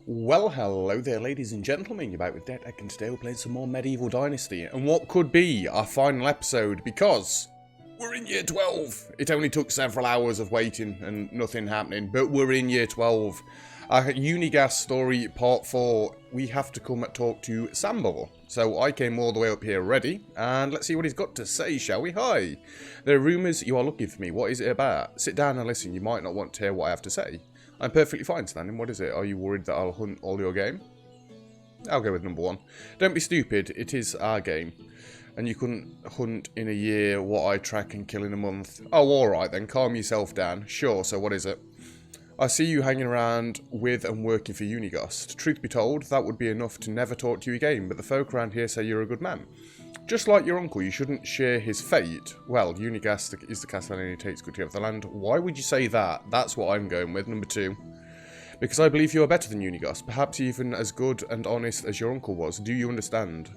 Well, hello there, ladies and gentlemen. You're back with Deck, and today we're playing some more Medieval Dynasty, and what could be our final episode, because we're in year 12. It only took several hours of waiting and nothing happening, but we're in year 12. Our Unigas story, part 4, we have to come and talk to Sambor. So I came all the way up here ready, and let's see what he's got to say, shall we? Hi. There are rumours you are looking for me. What is it about? Sit down and listen. You might not want to hear what I have to say. I'm perfectly fine standing. What is it? Are you worried that I'll hunt all your game? I'll go with number 1. Don't be stupid. It is our game. And you couldn't hunt in a year what I track and kill in a month. Oh, alright then. Calm yourself down. Sure, so what is it? I see you hanging around with and working for Unigast. Truth be told, that would be enough to never talk to you again, but the folk around here say you're a good man. Just like your uncle, you shouldn't share his fate. Well, Unigast is the Castellan who takes good care of the land. Why would you say that? That's what I'm going with, number 2. Because I believe you are better than Unigast, perhaps even as good and honest as your uncle was. Do you understand?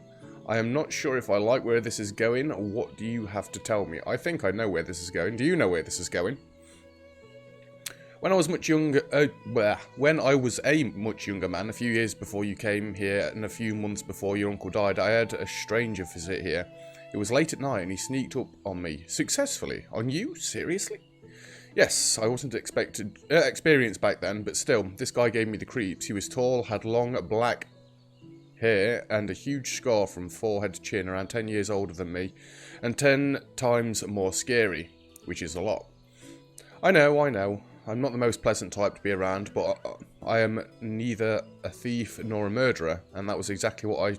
I am not sure if I like where this is going. What do you have to tell me? I think I know where this is going. Do you know where this is going? When I was much younger, when I was a much younger man, a few years before you came here and a few months before your uncle died, I had a stranger visit here. It was late at night and he sneaked up on me. Successfully? On you? Seriously? Yes, I wasn't experienced back then, but still, this guy gave me the creeps. He was tall, had long black hair and a huge scar from forehead to chin, around 10 years older than me, and 10 times more scary, which is a lot. I know. I'm not the most pleasant type to be around, but I am neither a thief nor a murderer, and that was exactly what I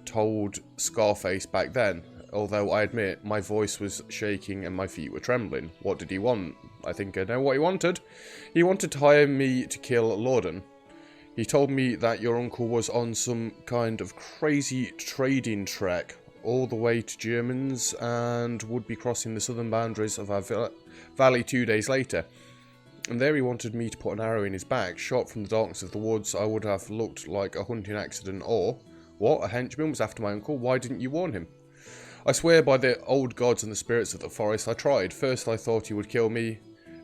told Scarface back then, although I admit my voice was shaking and my feet were trembling. What did he want? I think I know what he wanted. He wanted to hire me to kill Lorden. He told me that your uncle was on some kind of crazy trading trek all the way to Germans and would be crossing the southern boundaries of our valley 2 days later. And there he wanted me to put an arrow in his back. Shot from the darkness of the woods, I would have looked like a hunting accident, or, what, a henchman was after my uncle? Why didn't you warn him? I swear by the old gods and the spirits of the forest, I tried. First I thought he would kill me,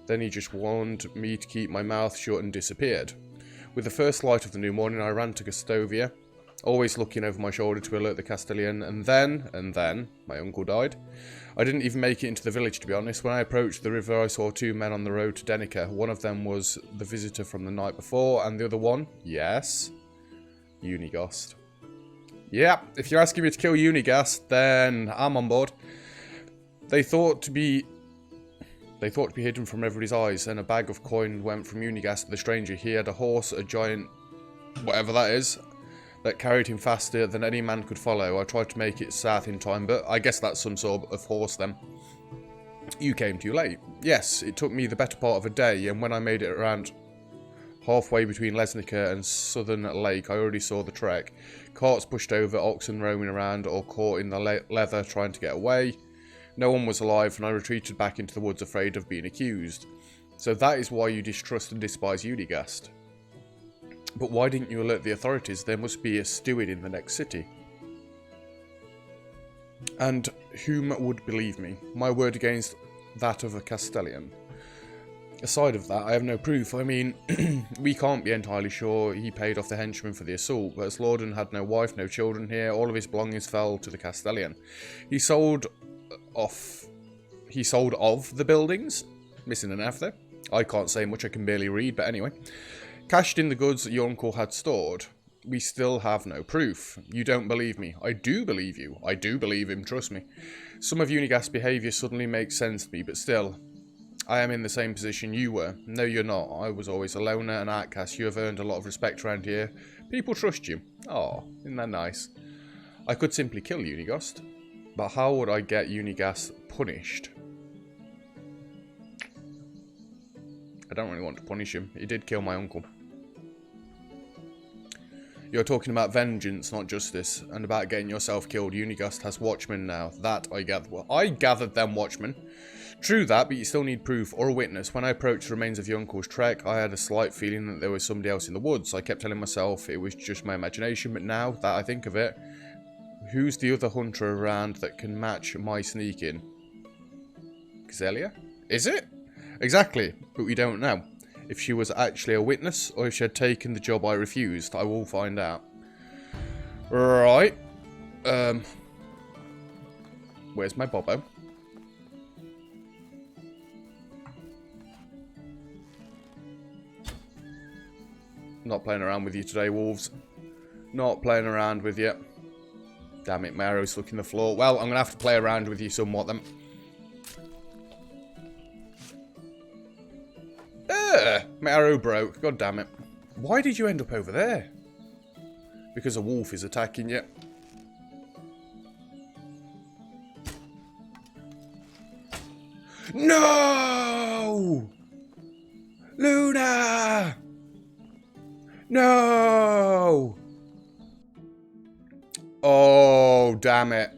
then he just warned me to keep my mouth shut and disappeared. With the first light of the new morning, I ran to Gustavia, always looking over my shoulder to alert the Castellan, and then, my uncle died. I didn't even make it into the village, to be honest. When I approached the river, I saw 2 men on the road to Denica. One of them was the visitor from the night before, and the other one, yes, Unigast. Yeah, if you're asking me to kill Unigast, then I'm on board. They thought to be hidden from everybody's eyes, and a bag of coin went from Unigast to the stranger. He had a horse, a giant, whatever that is, that carried him faster than any man could follow. I tried to make it south in time, but I guess that's some sort of horse then. You came too late. Yes, it took me the better part of a day, and when I made it around halfway between Lesnica and Southern Lake, I already saw the trek. Carts pushed over, oxen roaming around or caught in the leather trying to get away. No one was alive, and I retreated back into the woods afraid of being accused. So that is why you distrust and despise Unigast. But why didn't you alert the authorities? There must be a steward in the next city. And whom would believe me? My word against that of a Castellan. Aside of that, I have no proof. I mean, we can't be entirely sure he paid off the henchman for the assault, but as Lorden had no wife, no children here, all of his belongings fell to the Castellan. He sold of the buildings. Missing an F there. I can't say much, I can barely read, but anyway. Cashed in the goods that your uncle had stored. We still have no proof. You don't believe me. I do believe you. I do believe him, trust me. Some of Unigast's behaviour suddenly makes sense to me, but still, I am in the same position you were. No, you're not. I was always a loner and outcast. You have earned a lot of respect around here. People trust you. Oh, isn't that nice? I could simply kill Unigast, but how would I get Unigast punished? I don't really want to punish him. He did kill my uncle. You're talking about vengeance, not justice, and about getting yourself killed. Unigast has watchmen now. That I gathered. Well, I gathered them watchmen. True that, but you still need proof or a witness. When I approached the remains of your uncle's trek, I had a slight feeling that there was somebody else in the woods. I kept telling myself it was just my imagination, but now that I think of it, who's the other hunter around that can match my sneaking? Xelia? Is it? Exactly, but we don't know. If she was actually a witness, or if she had taken the job I refused, I will find out. Right. Where's my Bobo? Not playing around with you today, wolves. Not playing around with you. Damn it, my arrow's stuck in the floor. Well, I'm going to have to play around with you somewhat then. My arrow broke. God damn it. Why did you end up over there? Because a wolf is attacking you. No! Luna! No! Oh, damn it.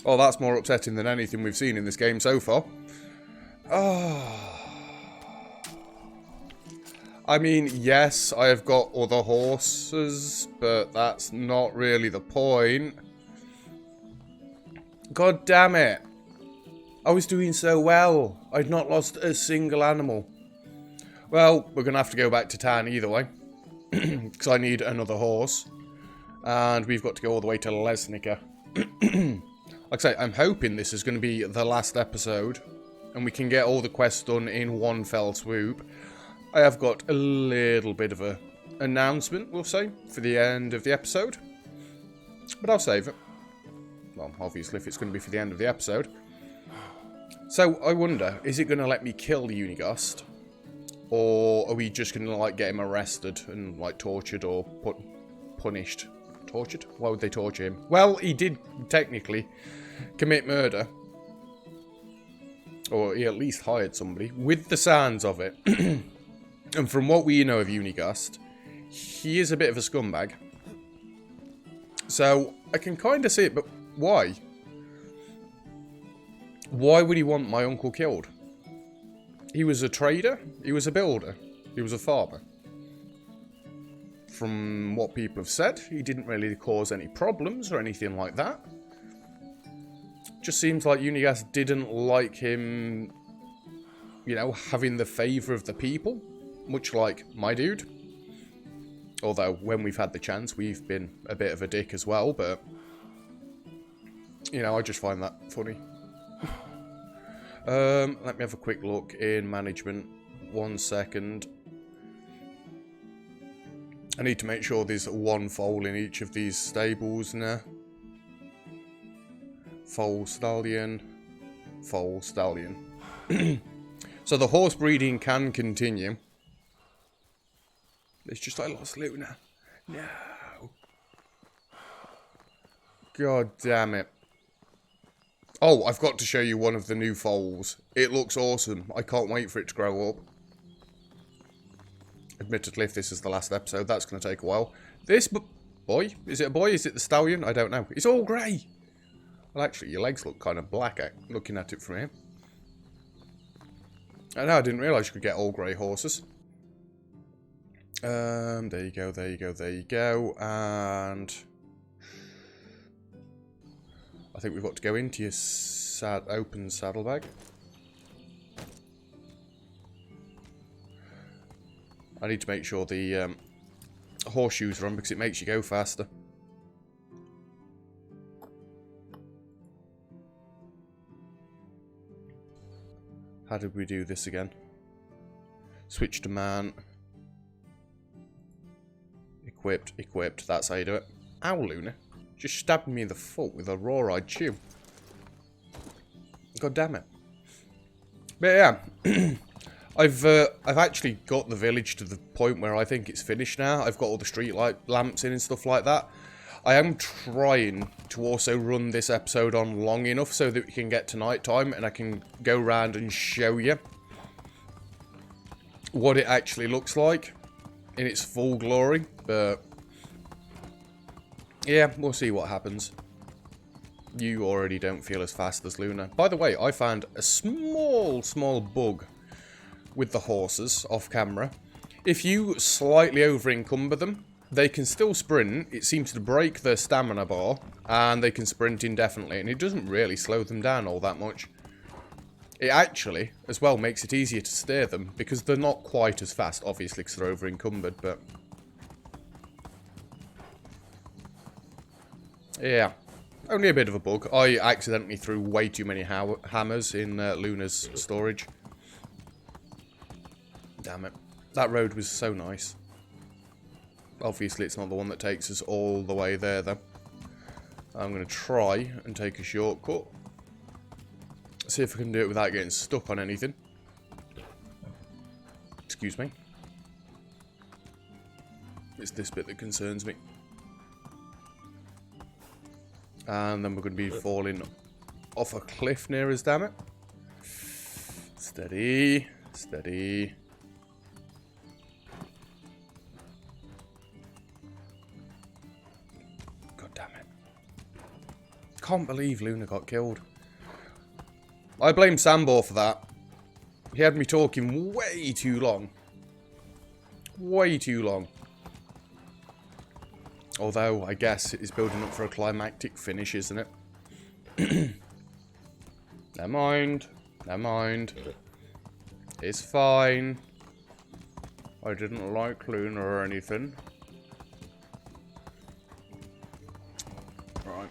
Oh, that's more upsetting than anything we've seen in this game so far. Oh. I mean, yes, I have got other horses, but that's not really the point. God damn it. I was doing so well. I'd not lost a single animal. Well, we're going to have to go back to town either way. Because I need another horse. And we've got to go all the way to Lesnica. Like I say, I'm hoping this is going to be the last episode. And we can get all the quests done in one fell swoop. I have got a little bit of a announcement, we'll say, for the end of the episode. But I'll save it. Well, obviously, if it's going to be for the end of the episode. So, I wonder, is it going to let me kill Unigast? Or are we just going to, like, get him arrested and, like, tortured or punished? Tortured? Why would they torture him? Well, he did, technically, commit murder. Or he at least hired somebody. With the sounds of it. And from what we know of Unigast, he is a bit of a scumbag. So, I can kind of see it, but why? Why would he want my uncle killed? He was a trader, he was a builder, he was a farmer. From what people have said, he didn't really cause any problems or anything like that. Just seems like Unigast didn't like him, you know, having the favour of the people. Much like my dude. Although, when we've had the chance, we've been a bit of a dick as well, but... You know, I just find that funny. Let me have a quick look in management. 1 second. I need to make sure there's one foal in each of these stables now. Foal stallion. Foal stallion. So the horse breeding can continue. It's just I lost Luna. No. God damn it. Oh, I've got to show you one of the new foals. It looks awesome. I can't wait for it to grow up. Admittedly, if this is the last episode, that's going to take a while. This boy? Is it a boy? Is it the stallion? I don't know. It's all grey. Well, actually, your legs look kind of black looking at it from here. I know, I didn't realise you could get all grey horses. There you go, there you go, there you go. And... I think we've got to go into your open saddlebag. I need to make sure the horseshoes are on because it makes you go faster. How did we do this again? Switch to man. Equipped, equipped. That's how you do it. Ow, Luna. Just stabbed me in the foot with a raw-eyed chew. God damn it. But yeah. I've actually got the village to the point where I think it's finished now. I've got all the street light lamps in and stuff like that. I am trying to also run this episode on long enough so that we can get to night time and I can go around and show you what it actually looks like in its full glory. But yeah, we'll see what happens. You already don't feel as fast as Luna. By the way, I found a small bug with the horses off camera. If you slightly over encumber them, they can still sprint. It seems to break their stamina bar, and they can sprint indefinitely, and it doesn't really slow them down all that much. It actually, as well, makes it easier to steer them, because they're not quite as fast, obviously, because they're over-encumbered, but... yeah, only a bit of a bug. I accidentally threw way too many hammers in Luna's storage. Damn it. That road was so nice. Obviously, it's not the one that takes us all the way there, though. I'm going to try and take a shortcut. See if I can do it without getting stuck on anything. Excuse me. It's this bit that concerns me. And then we're going to be falling off a cliff near us, damn it. Steady. Steady. God damn it. Can't believe Luna got killed. I blame Sambor for that. He had me talking way too long. Way too long. Although, I guess it is building up for a climactic finish, isn't it? Never mind. Never mind. It's fine. I didn't like Luna or anything. Right.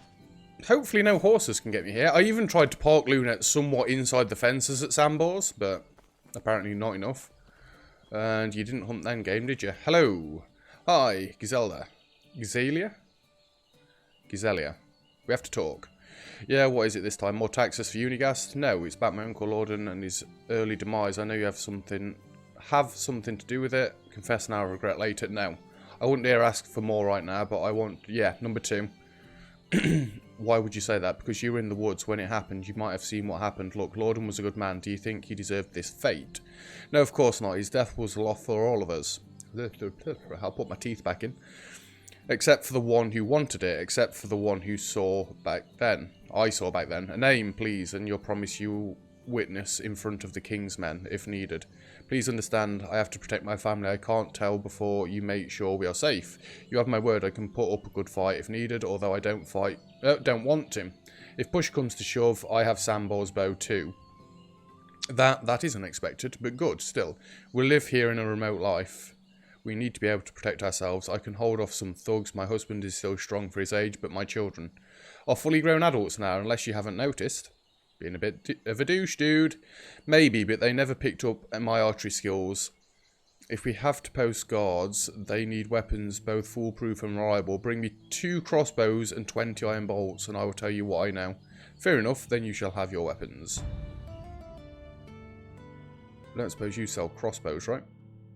Hopefully no horses can get me here. I even tried to park Luna somewhat inside the fences at Sambor's, but apparently not enough. And you didn't hunt then, game, did you? Hello. Hi, Giselda. Giselia? Giselia. We have to talk. Yeah, what is it this time? More taxes for Unigast? No, it's about my Uncle Lorden and his early demise. I know you have something to do with it. Confess now, regret later. No. I wouldn't dare ask for more right now, but I want... yeah, number 2. Why would you say that? Because you were in the woods when it happened. You might have seen what happened. Look, Lorden was a good man. Do you think he deserved this fate? No, of course not. His death was a loss for all of us. I'll put my teeth back in. Except for the one who wanted it. Except for the one who saw back then. I saw back then. A name, please, and your promise you will witness in front of the king's men, if needed. Please understand, I have to protect my family. I can't tell before you make sure we are safe. You have my word, I can put up a good fight if needed, although I don't want to. If push comes to shove, I have Sambor's bow too. That is unexpected, but good, still. We live here in a remote life. We need to be able to protect ourselves. I can hold off some thugs. My husband is still strong for his age, but my children are fully grown adults now, unless you haven't noticed. Being a bit of a douche, dude. Maybe, but they never picked up my archery skills. If we have to post guards, they need weapons both foolproof and reliable. Bring me 2 crossbows and 20 iron bolts, and I will tell you what I know. Fair enough, then you shall have your weapons. I don't suppose you sell crossbows, right?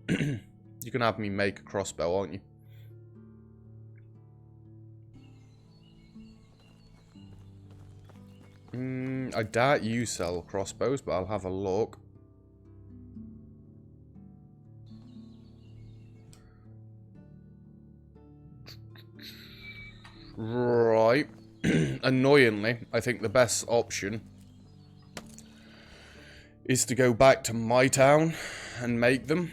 You're going to have me make a crossbow, aren't you? I doubt you sell crossbows, but I'll have a look. Right. Annoyingly, I think the best option is to go back to my town and make them.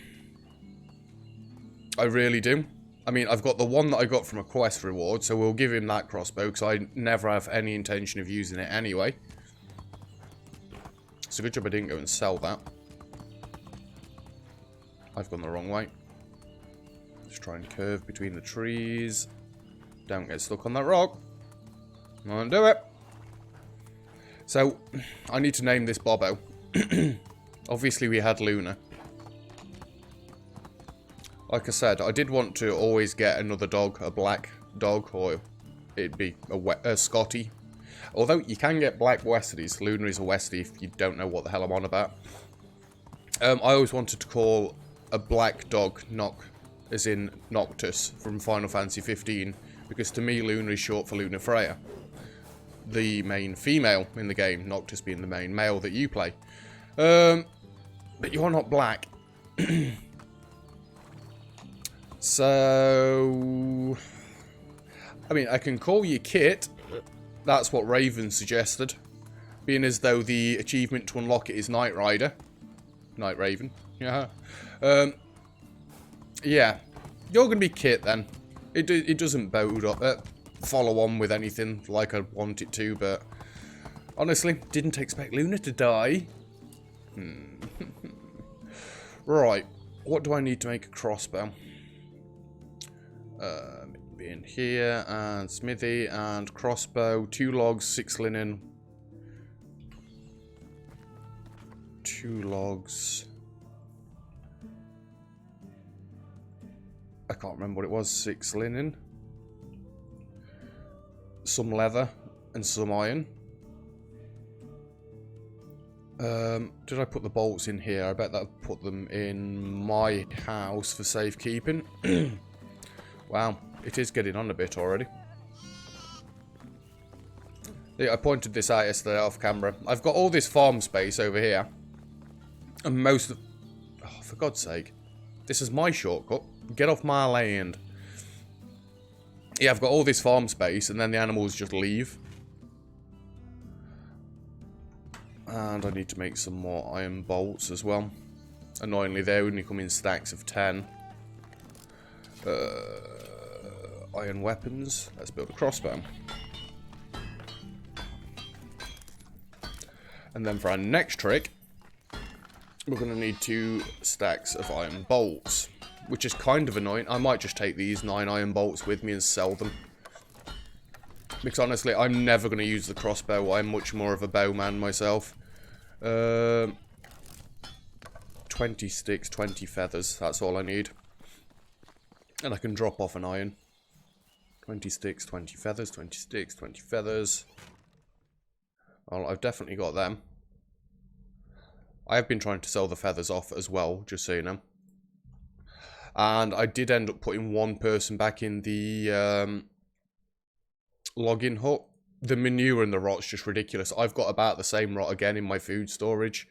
I really do. I mean, I've got the one that I got from a quest reward, so we'll give him that crossbow, because I never have any intention of using it anyway. It's a good job I didn't go and sell that. I've gone the wrong way. Just try and curve between the trees. Don't get stuck on that rock. Won't do it. So, I need to name this Bobo. Obviously, we had Luna. Like I said, I did want to always get another dog, a black dog, or it'd be a Scotty. Although you can get black Westies. Luna is a Westie if you don't know what the hell I'm on about. I always wanted to call a black dog Noct, as in Noctis from Final Fantasy 15, because to me Luna is short for Luna Freya, the main female in the game, Noctis being the main male that you play. But you're not black. So, I mean, I can call you Kit. That's what Raven suggested. Being as though the achievement to unlock it is Knight Rider. Knight Raven. Yeah. Yeah. You're going to be Kit then. It doesn't follow on with anything like I want it to, but honestly, didn't expect Luna to die. Right, what do I need to make a crossbow? Be in here, and smithy, and crossbow, 2 logs, 6 linen. 2 logs. I can't remember what it was, 6 linen. Some leather, and some iron. Did I put the bolts in here? I bet that I put them in my house for safekeeping. Wow, it is getting on a bit already. Yeah, I pointed this out yesterday off camera. I've got all this farm space over here. And most of... Oh, for God's sake. This is my shortcut. Get off my land. Yeah, I've got all this farm space, and then the animals just leave. And I need to make some more iron bolts as well. Annoyingly, they only come in stacks of 10. Iron weapons. Let's build a crossbow. And then for our next trick, we're going to need 2 stacks of iron bolts. Which is kind of annoying. I might just take these 9 iron bolts with me and sell them. Because honestly, I'm never going to use the crossbow. I'm much more of a bowman myself. 20 sticks, 20 feathers. That's all I need. And I can drop off an iron. 20 sticks, 20 feathers, 20 sticks, 20 feathers. Well, I've definitely got them. I have been trying to sell the feathers off as well, just so you know. And I did end up putting 1 person back in the login hut. The manure and the rot's just ridiculous. I've got about the same rot again in my food storage.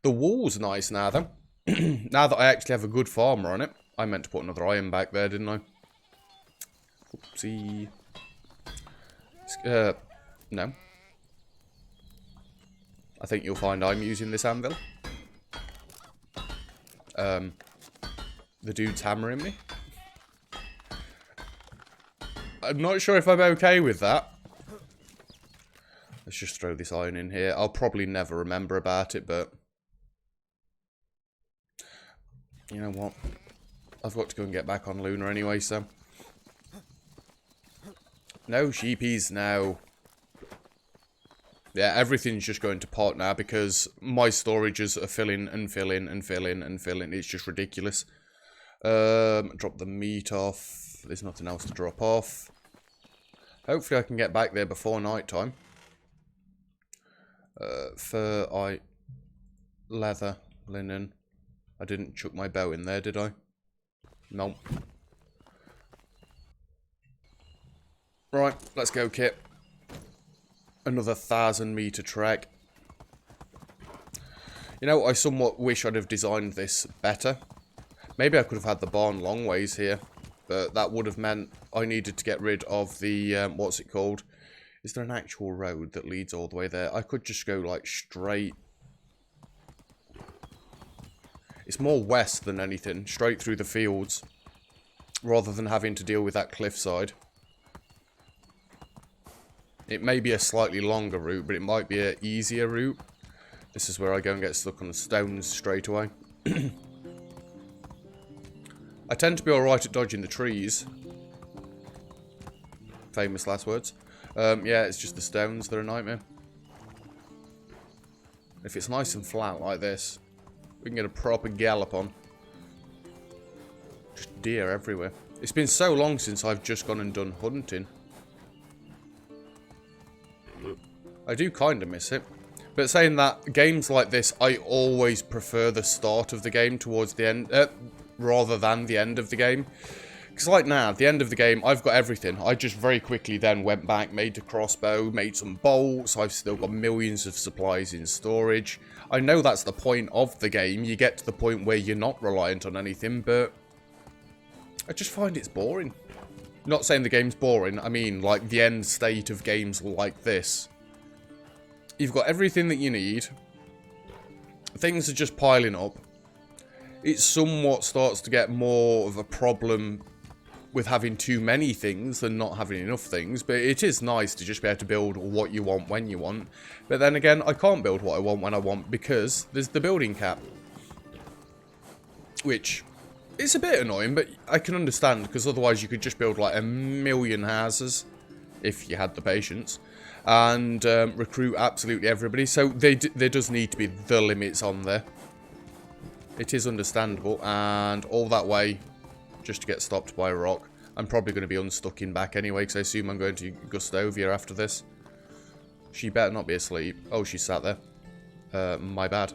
The wool's nice now, though. Now that I actually have a good farmer on it. I meant to put another iron back there, didn't I? Oopsie. No. I think you'll find I'm using this anvil. The dude's hammering me. I'm not sure if I'm okay with that. Let's just throw this iron in here. I'll probably never remember about it, but... You know what? I've got to go and get back on Luna anyway, so... No sheepies now. Yeah, everything's just going to pot now because my storages are filling and filling and filling and filling. It's just ridiculous. Drop the meat off. There's nothing else to drop off. Hopefully I can get back there before night time. Fur, leather, linen. I didn't chuck my bow in there, did I? Nope. Right, let's go, Kit. Another 1,000-meter trek. You know, I somewhat wish I'd have designed this better. Maybe I could have had the barn long ways here, but that would have meant I needed to get rid of the, what's it called? Is there an actual road that leads all the way there? I could just go, like, straight. It's more west than anything, straight through the fields, rather than having to deal with that cliffside. It may be a slightly longer route, but it might be an easier route. This is where I go and get stuck on the stones straight away. I tend to be alright at dodging the trees. Famous last words. Yeah, it's just the stones that are a nightmare. If it's nice and flat like this, we can get a proper gallop on. Just deer everywhere. It's been so long since I've just gone and done hunting. I do kind of miss it. But saying that, games like this, I always prefer the start of the game towards the end, rather than the end of the game. Because like now, at the end of the game, I've got everything. I just very quickly then went back, made a crossbow, made some bolts. I've still got millions of supplies in storage. I know that's the point of the game. You get to the point where you're not reliant on anything, but I just find it's boring. Not saying the game's boring, I mean like the end state of games like this. You've got everything that you need. Things are just piling up. It somewhat starts to get more of a problem with having too many things than not having enough things, but it is nice to just be able to build what you want when you want. But then again, I can't build what I want when I want because there's the building cap. Which is a bit annoying, but I can understand, because otherwise you could just build like 1,000,000 houses, if you had the patience, and recruit absolutely everybody. So there does need to be the limits on there. It is understandable, and all that way just to get stopped by a rock. I'm probably going to be unstuck in back anyway, because I assume I'm going to Gustovia after this. She better not be asleep. Oh, she sat there. My bad.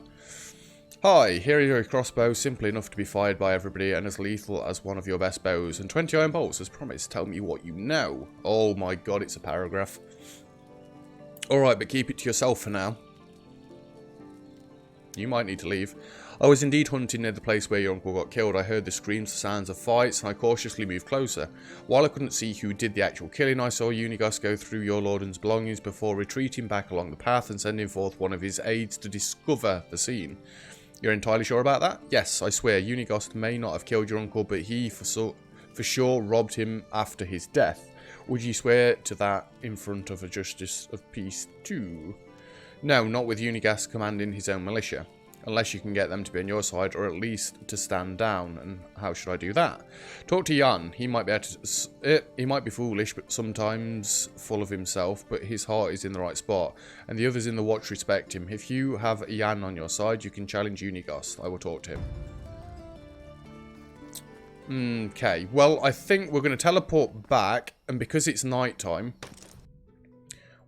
Hi, here is your crossbow, simple enough to be fired by everybody and as lethal as one of your best bows. And 20 iron bolts, as promised, tell me what you know. Oh my god, it's a paragraph. Alright, but keep it to yourself for now. You might need to leave. I was indeed hunting near the place where your uncle got killed. I heard the screams, the sounds of fights, and I cautiously moved closer. While I couldn't see who did the actual killing, I saw Unigas go through your lord's belongings before retreating back along the path and sending forth one of his aides to discover the scene. You're entirely sure about that? Yes, I swear, Unigost may not have killed your uncle, but he for sure robbed him after his death. Would you swear to that in front of a justice of peace too? No, not with Unigas commanding his own militia. Unless you can get them to be on your side, or at least to stand down. And how should I do that? Talk to Jan. He might be able to, he might be foolish, but sometimes full of himself. But his heart is in the right spot, and the others in the watch respect him. If you have Jan on your side, you can challenge Unigas. I will talk to him. Okay. Well, I think we're going to teleport back, and because it's night time,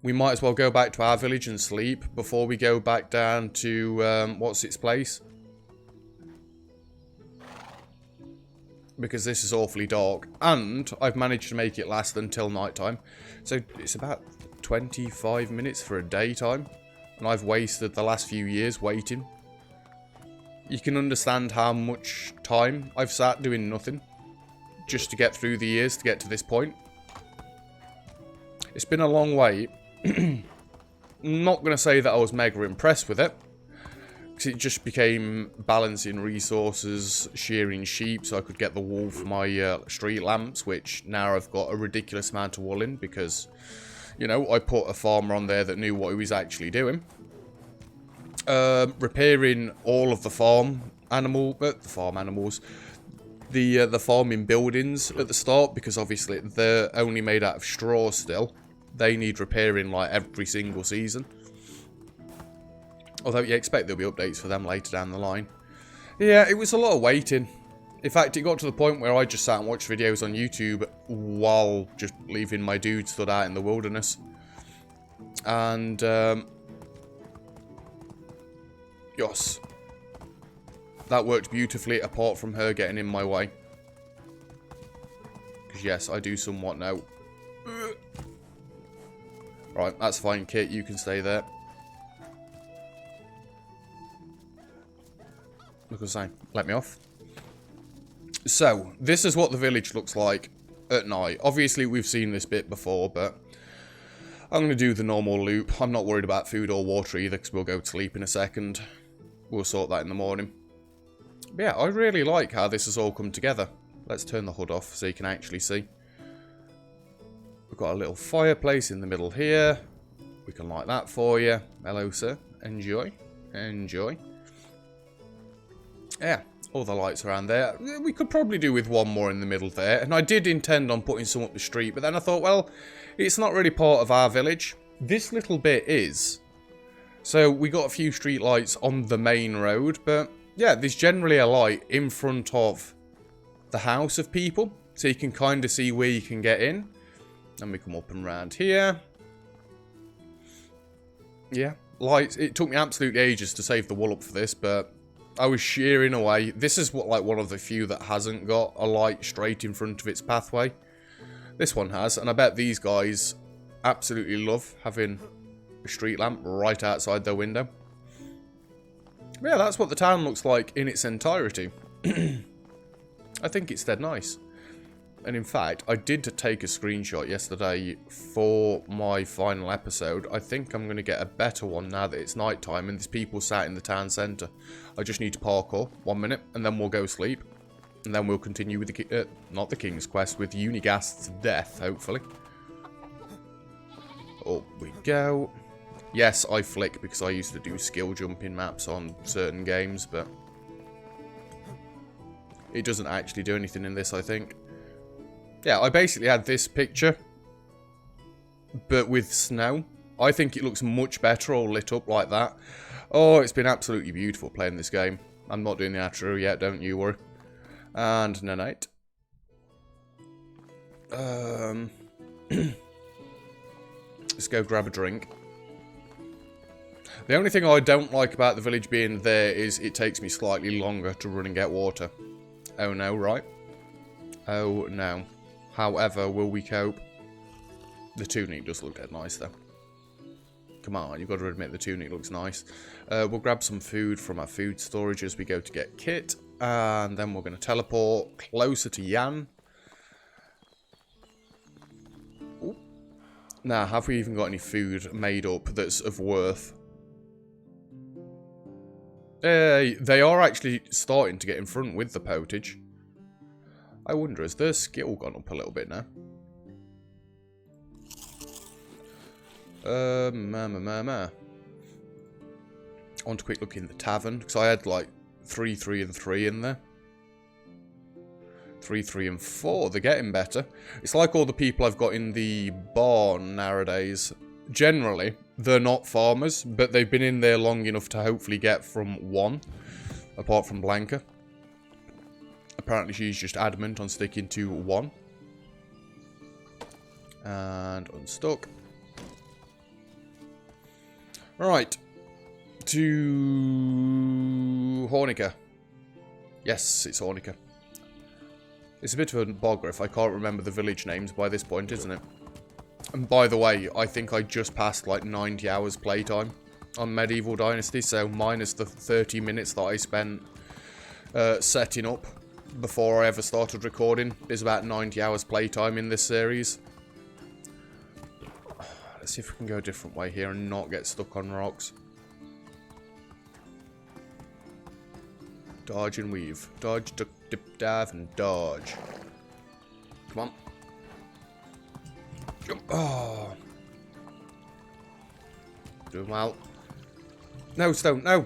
we might as well go back to our village and sleep before we go back down to, what's its place? Because this is awfully dark. And I've managed to make it last until nighttime. So it's about 25 minutes for a daytime. And I've wasted the last few years waiting. You can understand how much time I've sat doing nothing. Just to get through the years to get to this point. It's been a long wait. Not going to say that I was mega impressed with it, because it just became balancing resources, shearing sheep so I could get the wool for my street lamps, which now I've got a ridiculous amount of wool in because, you know, I put a farmer on there that knew what he was actually doing. Repairing all of the farming buildings at the start, because obviously they're only made out of straw still. They need repairing like every single season. Although you expect there'll be updates for them later down the line. Yeah, it was a lot of waiting. In fact, it got to the point where I just sat and watched videos on YouTube while just leaving my dude stood out in the wilderness. And, yes. That worked beautifully apart from her getting in my way. Because yes, I do somewhat know. Right, that's fine, Kit. You can stay there. Look at the sign. Let me off. So, this is what the village looks like at night. Obviously, we've seen this bit before, but I'm going to do the normal loop. I'm not worried about food or water either, because we'll go to sleep in a second. We'll sort that in the morning. But yeah, I really like how this has all come together. Let's turn the hood off so you can actually see. We've got a little fireplace in the middle here. We can light that for you. Hello, sir. Enjoy. Enjoy. Yeah, all the lights around there. We could probably do with one more in the middle there. And I did intend on putting some up the street, but then I thought, well, it's not really part of our village. This little bit is. So we got a few street lights on the main road, but yeah, there's generally a light in front of the house of people. So you can kind of see where you can get in. And we come up and round here. Yeah, lights. It took me absolutely ages to save the wool up for this, but I was shearing away. This is what, like, one of the few that hasn't got a light straight in front of its pathway. This one has, and I bet these guys absolutely love having a street lamp right outside their window. But yeah, that's what the town looks like in its entirety. I think it's dead nice. And in fact, I did take a screenshot yesterday for my final episode. I think I'm going to get a better one now that it's night time and there's people sat in the town centre. I just need to parkour 1 minute and then we'll go sleep. And then we'll continue with the, not the King's Quest, with Unigast's death, hopefully. Up we go. Yes, I flick because I used to do skill jumping maps on certain games, but it doesn't actually do anything in this, I think. Yeah, I basically had this picture, but with snow. I think it looks much better all lit up like that. Oh, it's been absolutely beautiful playing this game. I'm not doing the outro yet, don't you worry. And nanite. Let's go grab a drink. The only thing I don't like about the village being there is it takes me slightly longer to run and get water. Oh no, right? Oh no. However, will we cope? The tunic does look dead nice though. Come on, you've got to admit the tunic looks nice. We'll grab some food from our food storage as we go to get kit. And then we're going to teleport closer to Yan. Ooh. Now, have we even got any food made up that's of worth? They are actually starting to get in front with the potage. I wonder, has their skill gone up a little bit now? I want to quick look in the tavern, because I had like 3, 3, and 3 in there. 3, 3, and 4. They're getting better. It's like all the people I've got in the barn nowadays. Generally, they're not farmers, but they've been in there long enough to hopefully get from 1. Apart from Blanca. Apparently she's just adamant on sticking to 1. And unstuck. Right. To Hornica. Yes, it's Hornica. It's a bit of a bogger if I can't remember the village names by this point, isn't it? And by the way, I think I just passed like 90 hours playtime on Medieval Dynasty, so minus the 30 minutes that I spent setting up before I ever started recording, is about 90 hours playtime in this series. Let's see if we can go a different way here and not get stuck on rocks. Dodge and weave. Dodge, duck, dip, dive, and dodge. Come on. Jump. Oh. Doing well. No, stone, no.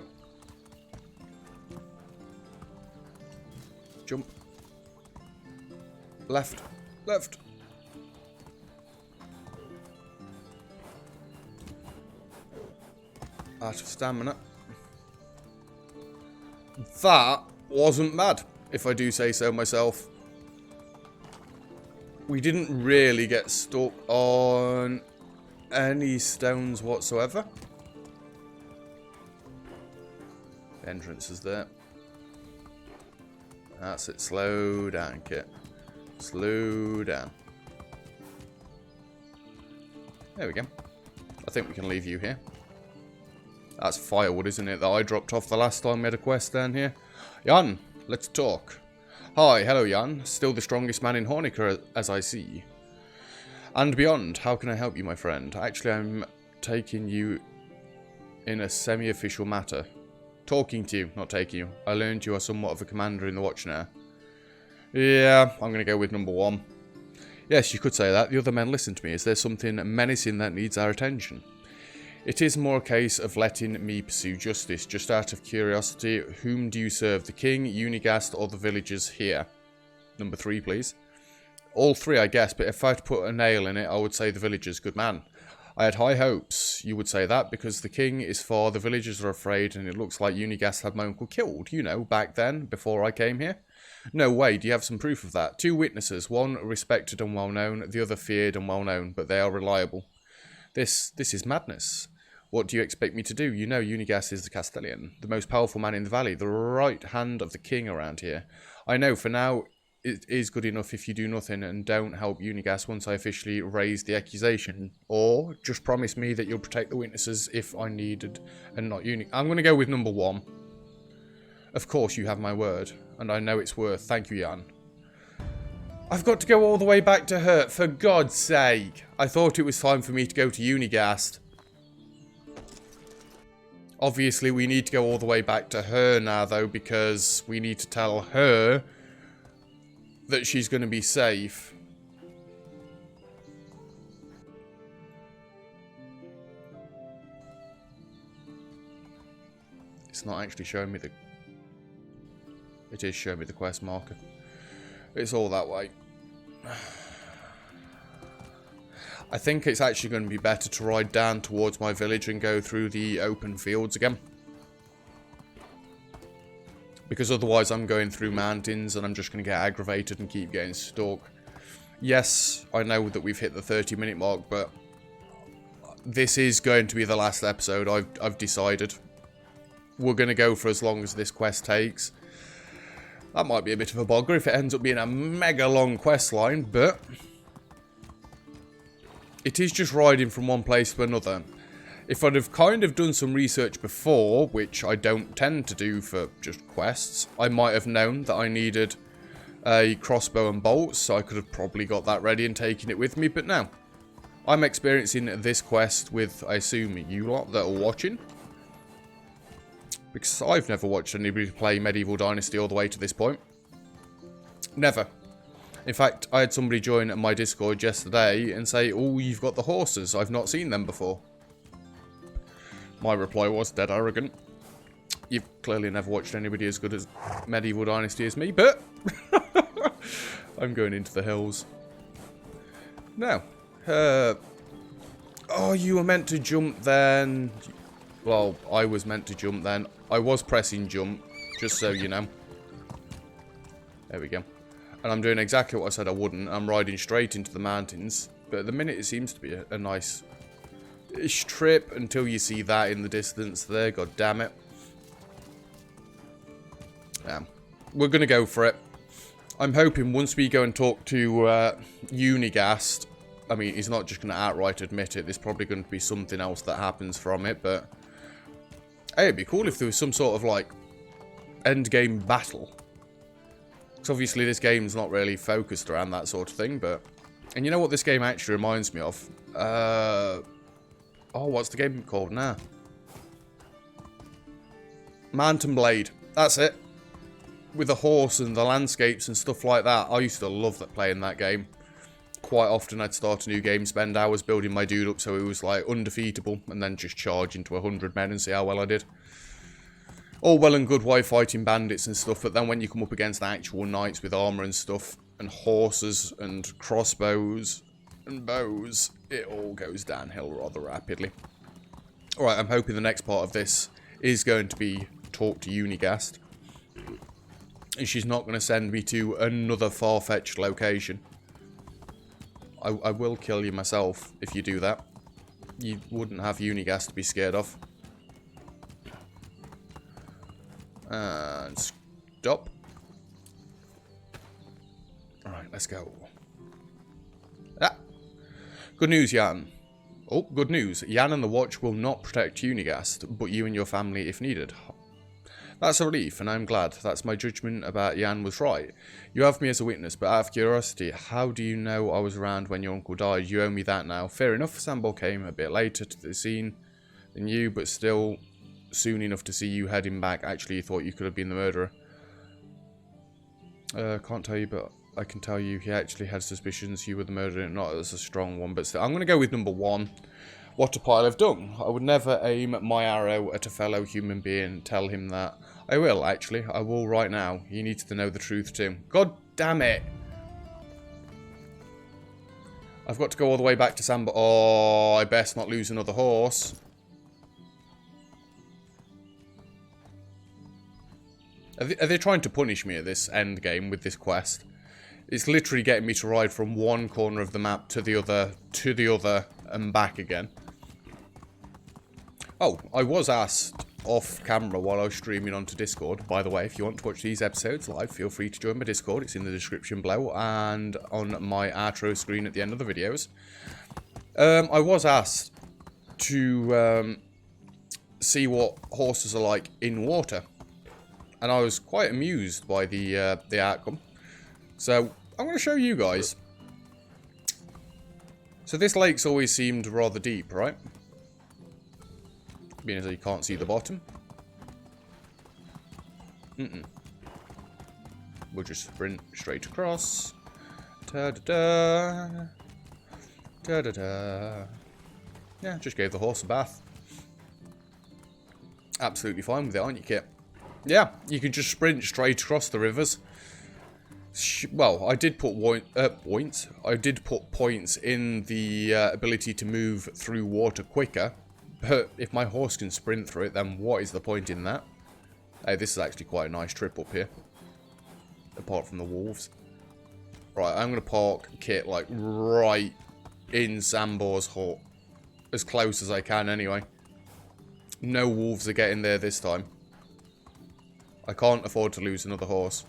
Jump. Left. Left. Out of stamina. That wasn't bad, if I do say so myself. We didn't really get stuck on any stones whatsoever. The entrance is there. That's it. Slow down, Kit. Slow down. There we go. I think we can leave you here. That's firewood, isn't it, that I dropped off the last time we had a quest down here? Jan, let's talk. Hi, hello Jan. Still the strongest man in Hornica, as I see. And beyond, how can I help you, my friend? Actually, I'm taking you in a semi-official matter. Talking to you, not taking you. I learned you are somewhat of a commander in the watch now. Yeah, I'm going to go with number 1. Yes, you could say that. The other men listen to me. Is there something menacing that needs our attention? It is more a case of letting me pursue justice. Just out of curiosity, whom do you serve? The king, Unigast, or the villagers here? Number 3, please. All 3, I guess, but if I had to put a nail in it, I would say the villagers. Good man. I had high hopes you would say that, because the king is far, the villagers are afraid, and it looks like Unigast had my uncle killed, you know, back then, before I came here. No way, do you have some proof of that? 2 witnesses, one respected and well known, the other feared and well known, but they are reliable. This is madness. What do you expect me to do? You know Unigast is the Castellan, the most powerful man in the valley, the right hand of the king around here. I know, for now, it is good enough if you do nothing and don't help Unigast once I officially raise the accusation. Or, just promise me that you'll protect the witnesses if I needed, and not Unigast. I'm going to go with number 1. Of course, you have my word, and I know its worth. Thank you, Jan. I've got to go all the way back to her, for God's sake. I thought it was time for me to go to Unigast. Obviously, we need to go all the way back to her now, though, because we need to tell her that she's going to be safe. It's not actually showing me the... It is showing me the quest marker. It's all that way. I think it's actually going to be better to ride down towards my village and go through the open fields again. Because otherwise I'm going through mountains and I'm just going to get aggravated and keep getting stuck. Yes, I know that we've hit the 30-minute mark, but this is going to be the last episode. I've decided. We're going to go for as long as this quest takes. That might be a bit of a bogger if it ends up being a mega long quest line, but it is just riding from one place to another. If I'd have kind of done some research before, which I don't tend to do for just quests, I might have known that I needed a crossbow and bolts, so I could have probably got that ready and taken it with me, but no. I'm experiencing this quest with, I assume, you lot that are watching. Because I've never watched anybody play Medieval Dynasty all the way to this point. Never. In fact, I had somebody join my Discord yesterday and say, "Oh, you've got the horses. I've not seen them before." My reply was dead arrogant. You've clearly never watched anybody as good as Medieval Dynasty as me, but I'm going into the hills. Now, oh, you were meant to jump then. Well, I was meant to jump then. I was pressing jump, just so you know. There we go. And I'm doing exactly what I said I wouldn't. I'm riding straight into the mountains. But at the minute it seems to be a nice-ish trip until you see that in the distance there. God damn it. Yeah. We're going to go for it. I'm hoping once we go and talk to Unigast, I mean, he's not just going to outright admit it. There's probably going to be something else that happens from it, but hey, it'd be cool if there was some sort of, like, endgame battle. Because obviously this game's not really focused around that sort of thing, but... And you know what this game actually reminds me of? Oh, what's the game called now? Mountain Blade. That's it. With the horse and the landscapes and stuff like that. I used to love playing that game. Quite often I'd start a new game, spend hours building my dude up so it was like undefeatable, and then just charge into 100 men and see how well I did. All well and good while fighting bandits and stuff, but then when you come up against actual knights with armour and stuff, and horses and crossbows and bows, it all goes downhill rather rapidly. Alright, I'm hoping the next part of this is going to be talk to Unigast. And she's not going to send me to another far-fetched location. I will kill you myself if you do that. You wouldn't have Unigast to be scared of. And stop. Alright, let's go. Ah! Good news, Jan. Oh, good news. Jan and the Watch will not protect Unigast, but you and your family if needed. That's a relief, and I'm glad. That's my judgment about Jan was right. You have me as a witness, but out of curiosity, how do you know I was around when your uncle died? You owe me that now. Fair enough, Sambal came a bit later to the scene than you, but still soon enough to see you heading back. Actually, you thought you could have been the murderer. Can't tell you, but I can tell you he actually had suspicions you were the murderer. Not as a strong one, but still. I'm going to go with number one. What a pile of dung. I would never aim my arrow at a fellow human being. Tell him that. I will, actually. I will right now. He needs to know the truth too. God damn it. I've got to go all the way back to Samba. Oh, I best not lose another horse. Are they trying to punish me at this end game with this quest? It's literally getting me to ride from one corner of the map to the other, and back again. Oh, I was asked off camera while I was streaming onto Discord. By the way, if you want to watch these episodes live, feel free to join my Discord. It's in the description below and on my outro screen at the end of the videos. I was asked to see what horses are like in water, and I was quite amused by the outcome. So I'm going to show you guys. So this lake's always seemed rather deep, right? Being as though you can't see the bottom. We'll just sprint straight across. Da-da-da. Da-da-da. Yeah, just gave the horse a bath. Absolutely fine with it, aren't you, Kit? Yeah, you can just sprint straight across the rivers. Well, I did put points. I did put points in the ability to move through water quicker. But if my horse can sprint through it, then what is the point in that? Hey, this is actually quite a nice trip up here. Apart from the wolves. Right, I'm going to park Kit, like, right in Sambor's hut. As close as I can, anyway. No wolves are getting there this time. I can't afford to lose another horse.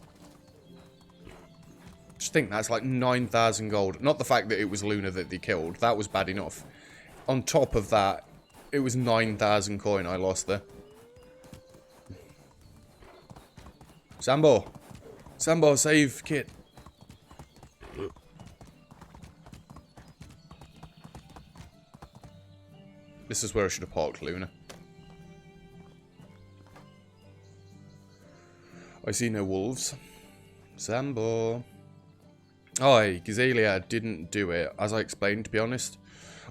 Just think, that's like 9,000 gold. Not the fact that it was Luna that they killed. That was bad enough. On top of that, it was 9,000 coin I lost there. Sambor. Sambor, save Kit. This is where I should have parked Luna. I see no wolves. Sambor. Aye, Gizalia didn't do it, as I explained, to be honest.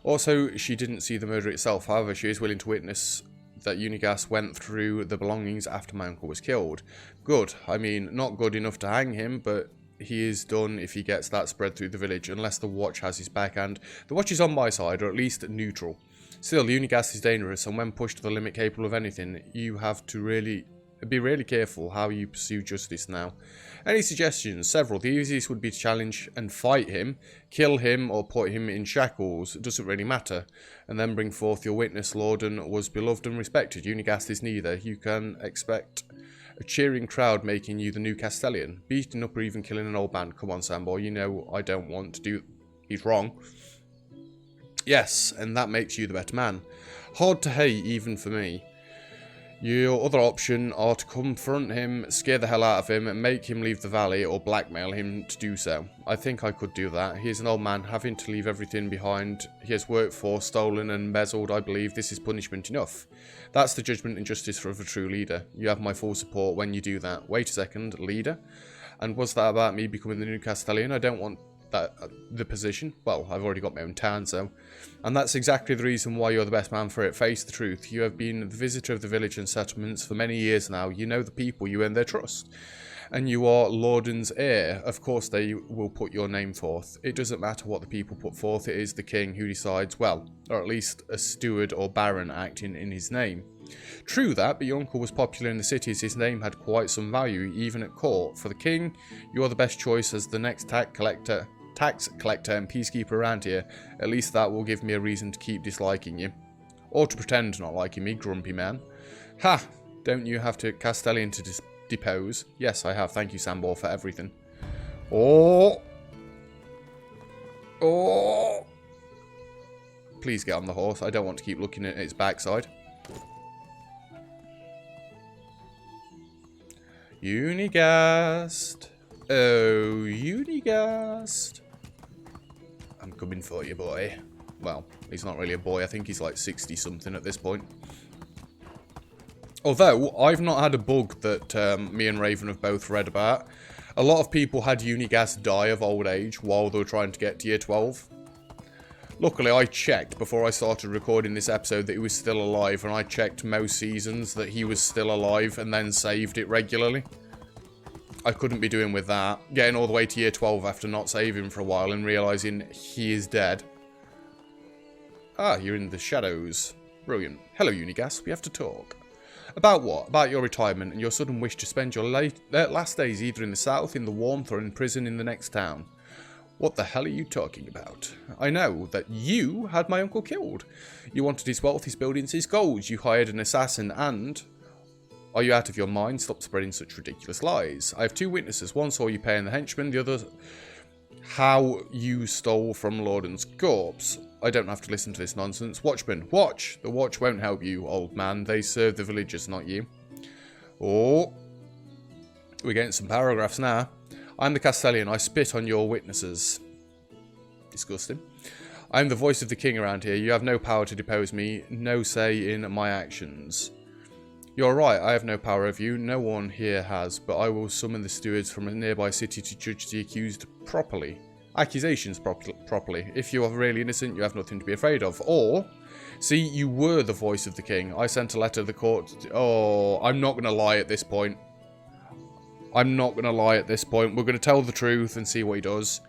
Also, she didn't see the murder itself. However, she is willing to witness that Unigas went through the belongings after my uncle was killed. Good. I mean, not good enough to hang him, but he is done if he gets that spread through the village, unless the watch has his back, and the watch is on my side, or at least neutral. Still, Unigas is dangerous, and when pushed to the limit capable of anything, you have to be really careful how you pursue justice now. Any suggestions? Several. The easiest would be to challenge and fight him, kill him, or put him in shackles. It doesn't really matter. And then bring forth your witness. Lorden was beloved and respected. Unigast is neither. You can expect a cheering crowd making you the new Castellian. Beating up or even killing an old man. Come on, Sambor. You know I don't want to do... He's wrong. Yes, and that makes you the better man. Hard to hate, even for me. Your other option are to confront him, scare the hell out of him, and make him leave the valley, or blackmail him to do so. I think I could do that. He is an old man, having to leave everything behind. He has worked for, stolen, and embezzled, I believe. This is punishment enough. That's the judgment and justice of a true leader. You have my full support when you do that. Wait a second, leader? And was that about me becoming the new Castellian? I don't want the position. Well, I've already got my own town, so... And that's exactly the reason why you're the best man for it. Face the truth. You have been the visitor of the village and settlements for many years now. You know the people. You earn their trust. And you are Lorden's heir. Of course they will put your name forth. It doesn't matter what the people put forth. It is the king who decides, well, or at least a steward or baron acting in his name. True that, but your uncle was popular in the cities. His name had quite some value, even at court. For the king, you are the best choice as the next tax collector and peacekeeper around here. At least that will give me a reason to keep disliking you. Or to pretend not liking me, grumpy man. Ha! Don't you have to Castellian to depose? Yes, I have. Thank you, Sambor, for everything. Oh! Oh! Please get on the horse. I don't want to keep looking at its backside. Unigast. Oh, Unigast. I'm coming for you, boy. Well, he's not really a boy. I think he's like 60-something at this point. Although, I've not had a bug that me and Raven have both read about. A lot of people had Unigast die of old age while they were trying to get to year 12. Luckily, I checked before I started recording this episode that he was still alive, and I checked most seasons that he was still alive and then saved it regularly. I couldn't be doing with that. Getting all the way to year 12 after not saving for a while and realising he is dead. Ah, you're in the shadows. Brilliant. Hello, Unigast. We have to talk. About what? About your retirement and your sudden wish to spend your last days either in the south, in the warmth, or in prison in the next town. What the hell are you talking about? I know that you had my uncle killed. You wanted his wealth, his buildings, his gold. You hired an assassin and... Are you out of your mind? Stop spreading such ridiculous lies. I have two witnesses. One saw you paying the henchman. The other, how you stole from Lorden's corpse. I don't have to listen to this nonsense. Watchman, watch. The watch won't help you, old man. They serve the villagers, not you. Oh. We're getting some paragraphs now. I'm the Castellian. I spit on your witnesses. Disgusting. I'm the voice of the king around here. You have no power to depose me. No say in my actions. You're right, I have no power over you. No one here has, but I will summon the stewards from a nearby city to judge the accused properly. Accusations properly. If you are really innocent, you have nothing to be afraid of. Or, see, you were the voice of the king. I sent a letter to the court. Oh, I'm not going to lie at this point. I'm not going to lie at this point. We're going to tell the truth and see what he does.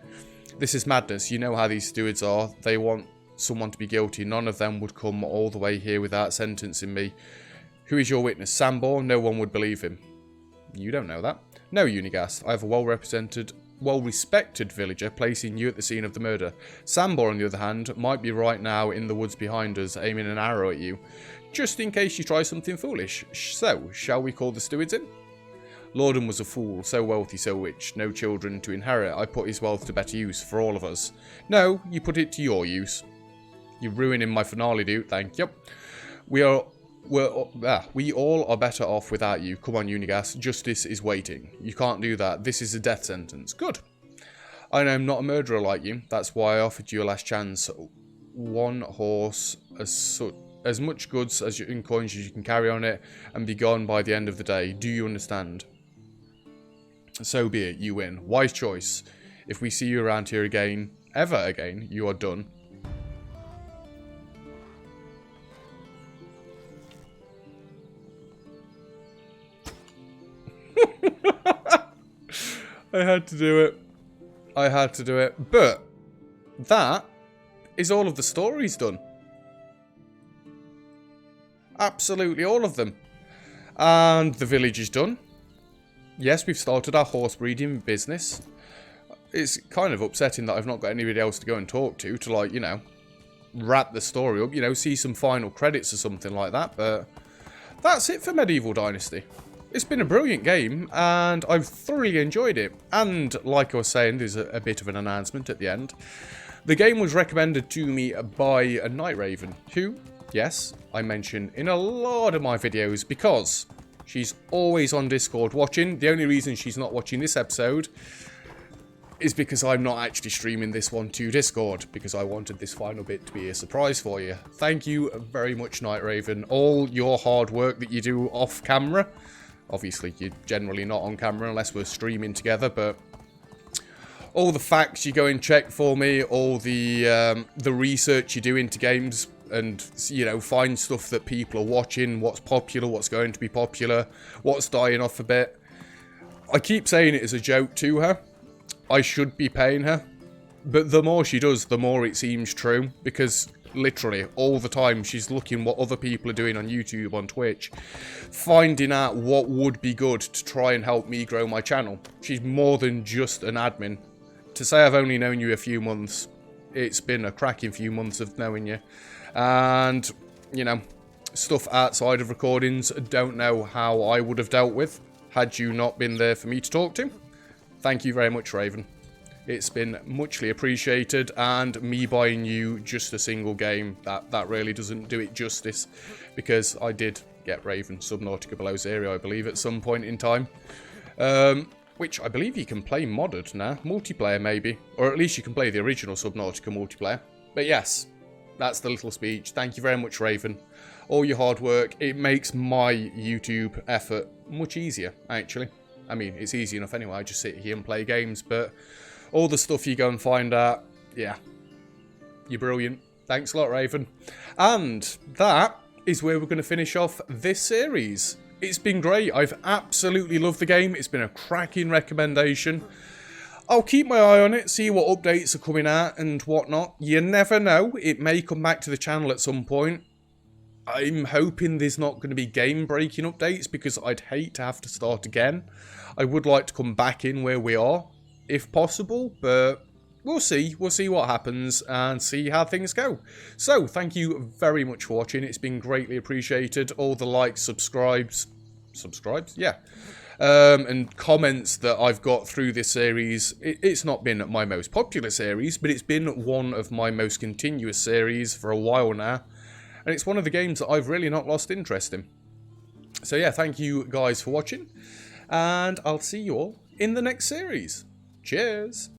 This is madness. You know how these stewards are. They want someone to be guilty. None of them would come all the way here without sentencing me. Who is your witness? Sambor? No one would believe him. You don't know that. No, Unigast. I have a well-respected villager placing you at the scene of the murder. Sambor, on the other hand, might be right now in the woods behind us, aiming an arrow at you, just in case you try something foolish. So, shall we call the stewards in? Lorden was a fool, so wealthy, so rich, no children to inherit. I put his wealth to better use for all of us. No, you put it to your use. You're ruining my finale, dude. Thank you. We all are better off without you. Come on, Unigas. Justice is waiting. You can't do that. This is a death sentence. Good. I know I'm not a murderer like you. That's why I offered you a last chance. One horse, as much goods as in coins as you can carry on it, and be gone by the end of the day. Do you understand? So be it. You win. Wise choice. If we see you around here again, ever again, you are done. I had to do it. I had to do it. But that is all of the stories done. Absolutely all of them. And the village is done. Yes, we've started our horse breeding business. It's kind of upsetting that I've not got anybody else to go and talk to, like, you know, wrap the story up, you know, see some final credits or something like that. But that's it for Medieval Dynasty. It's been a brilliant game, and I've thoroughly enjoyed it. And, like I was saying, there's a bit of an announcement at the end. The game was recommended to me by a Night Raven, who, yes, I mention in a lot of my videos, because she's always on Discord watching. The only reason she's not watching this episode is because I'm not actually streaming this one to Discord, because I wanted this final bit to be a surprise for you. Thank you very much, Night Raven. All your hard work that you do off camera. Obviously, you're generally not on camera unless we're streaming together, but all the facts you go and check for me, all the research you do into games, and, you know, find stuff that people are watching, what's popular, what's going to be popular, what's dying off a bit. I keep saying it as a joke to her. I should be paying her, but the more she does, the more it seems true, because literally all the time she's looking what other people are doing on YouTube, on Twitch, finding out what would be good to try and help me grow my channel. She's more than just an admin. To say I've only known you a few months, it's been a cracking few months of knowing you. And, you know, stuff outside of recordings, don't know how I would have dealt with had you not been there for me to talk to. Thank you very much, Raven. It's been muchly appreciated, and me buying you just a single game, that really doesn't do it justice, because I did get Raven Subnautica Below Zero, I believe, at some point in time. Which I believe you can play modded now. Multiplayer, maybe. Or at least you can play the original Subnautica multiplayer. But yes, that's the little speech. Thank you very much, Raven. All your hard work. It makes my YouTube effort much easier, actually. I mean, it's easy enough anyway. I just sit here and play games, but all the stuff you go and find out, yeah, you're brilliant. Thanks a lot, Raven. And that is where we're going to finish off this series. It's been great. I've absolutely loved the game. It's been a cracking recommendation. I'll keep my eye on it, see what updates are coming out and whatnot. You never know. It may come back to the channel at some point. I'm hoping there's not going to be game-breaking updates, because I'd hate to have to start again. I would like to come back in where we are, if possible, but we'll see. We'll see what happens and see how things go. So, thank you very much for watching. It's been greatly appreciated. All the likes, subscribes? Yeah. And comments that I've got through this series. It's not been my most popular series, but it's been one of my most continuous series for a while now. And it's one of the games that I've really not lost interest in. So yeah, thank you guys for watching. And I'll see you all in the next series. Cheers!